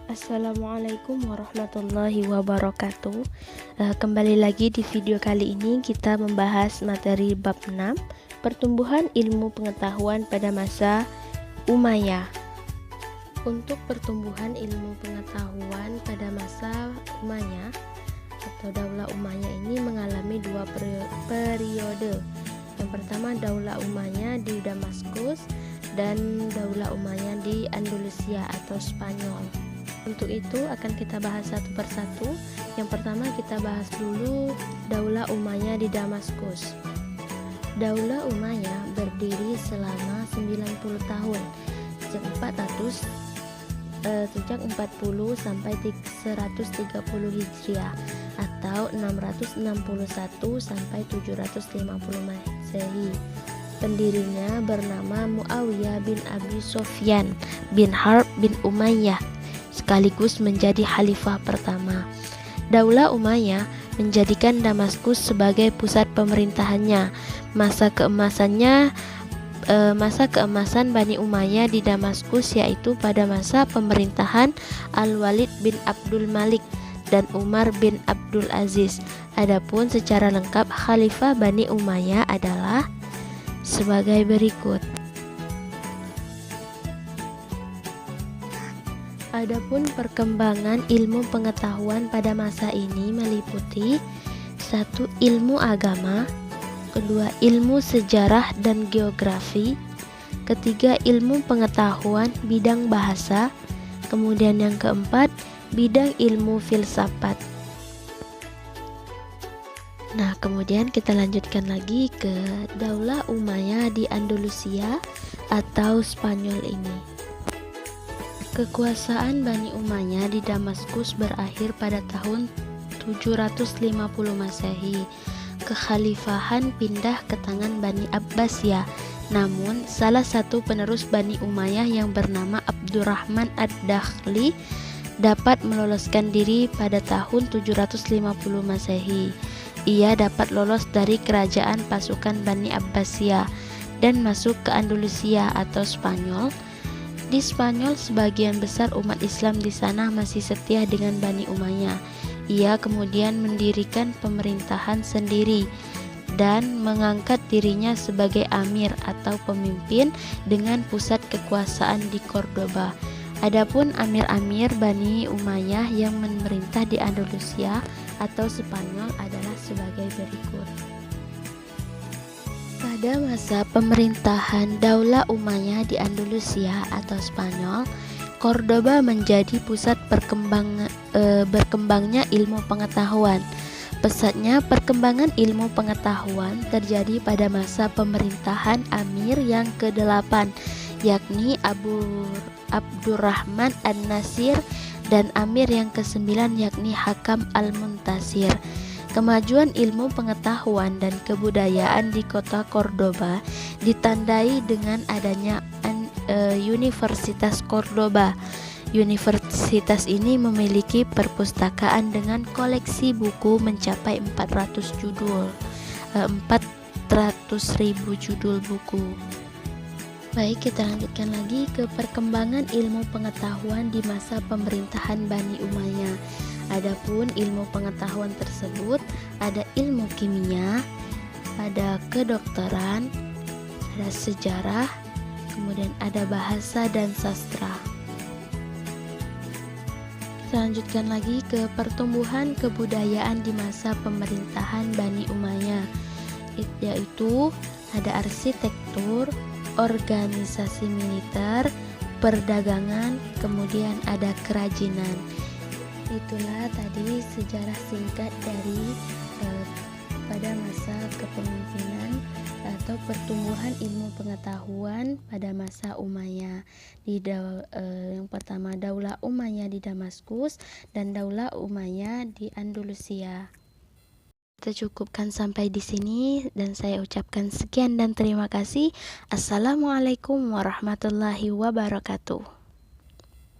Assalamualaikum warahmatullahi wabarakatuh. Kembali lagi di video kali ini kita membahas materi bab 6, pertumbuhan ilmu pengetahuan pada masa Umayyah. Untuk pertumbuhan ilmu pengetahuan pada masa Umayyah atau Daulah Umayyah ini mengalami dua periode. Yang pertama Daulah Umayyah di Damaskus dan Daulah Umayyah di Andalusia atau Spanyol. Untuk itu akan kita bahas satu persatu. Yang pertama kita bahas dulu Daulah Umayyah di Damaskus. Daulah Umayyah berdiri selama 90 tahun sejak 40 sampai 130 Hijriah atau 661 sampai 750 Masehi. Pendirinya bernama Muawiyah bin Abi Sufyan bin Harb bin Umayyah, sekaligus menjadi khalifah pertama. Daulah Umayyah menjadikan Damaskus sebagai pusat pemerintahannya. Masa keemasan Bani Umayyah di Damaskus yaitu pada masa pemerintahan Al-Walid bin Abdul Malik dan Umar bin Abdul Aziz. Adapun secara lengkap khalifah Bani Umayyah adalah sebagai berikut. Adapun perkembangan ilmu pengetahuan pada masa ini meliputi 1. Ilmu agama, 2. Ilmu sejarah dan geografi, 3. Ilmu pengetahuan bidang bahasa, kemudian yang keempat bidang ilmu filsafat. Nah, kemudian kita lanjutkan lagi ke Daulah Umayyah di Andalusia atau Spanyol ini. Kekuasaan Bani Umayyah di Damaskus berakhir pada tahun 750 Masehi. Kekhalifahan pindah ke tangan Bani Abbasiyah. Namun, salah satu penerus Bani Umayyah yang bernama Abdurrahman ad-Dakhli dapat meloloskan diri pada tahun 750 Masehi. Ia dapat lolos dari kerajaan pasukan Bani Abbasiyah dan masuk ke Andalusia atau Spanyol. Di Spanyol, sebagian besar umat Islam di sana masih setia dengan Bani Umayyah. Ia kemudian mendirikan pemerintahan sendiri dan mengangkat dirinya sebagai amir atau pemimpin dengan pusat kekuasaan di Cordoba. Adapun amir-amir Bani Umayyah yang memerintah di Andalusia atau Spanyol adalah sebagai berikut. Pada masa pemerintahan Daulah Umayyah di Andalusia atau Spanyol, Cordoba menjadi pusat berkembangnya ilmu pengetahuan. Pesatnya perkembangan ilmu pengetahuan terjadi pada masa pemerintahan Amir yang ke-8, yakni Abdurrahman an-Nasir, dan Amir yang ke-9 yakni Hakam al-Muntasir. Kemajuan ilmu pengetahuan dan kebudayaan di kota Cordoba ditandai dengan adanya Universitas Cordoba. Universitas ini memiliki perpustakaan dengan koleksi buku mencapai 400.000 judul buku. Baik, kita lanjutkan lagi ke perkembangan ilmu pengetahuan di masa pemerintahan Bani Umayyah. Adapun ilmu pengetahuan tersebut ada ilmu kimia, ada kedokteran, ada sejarah, kemudian ada bahasa dan sastra. Kita lanjutkan lagi ke pertumbuhan kebudayaan di masa pemerintahan Bani Umayyah, yaitu ada arsitektur, organisasi militer, perdagangan, kemudian ada kerajinan. Itulah tadi sejarah singkat dari pada masa kepemimpinan atau pertumbuhan ilmu pengetahuan pada masa Umayyah. Yang pertama Daulah Umayyah di Damaskus dan Daulah Umayyah di Andalusia. Kita cukupkan sampai di sini dan saya ucapkan sekian dan terima kasih. Assalamualaikum warahmatullahi wabarakatuh.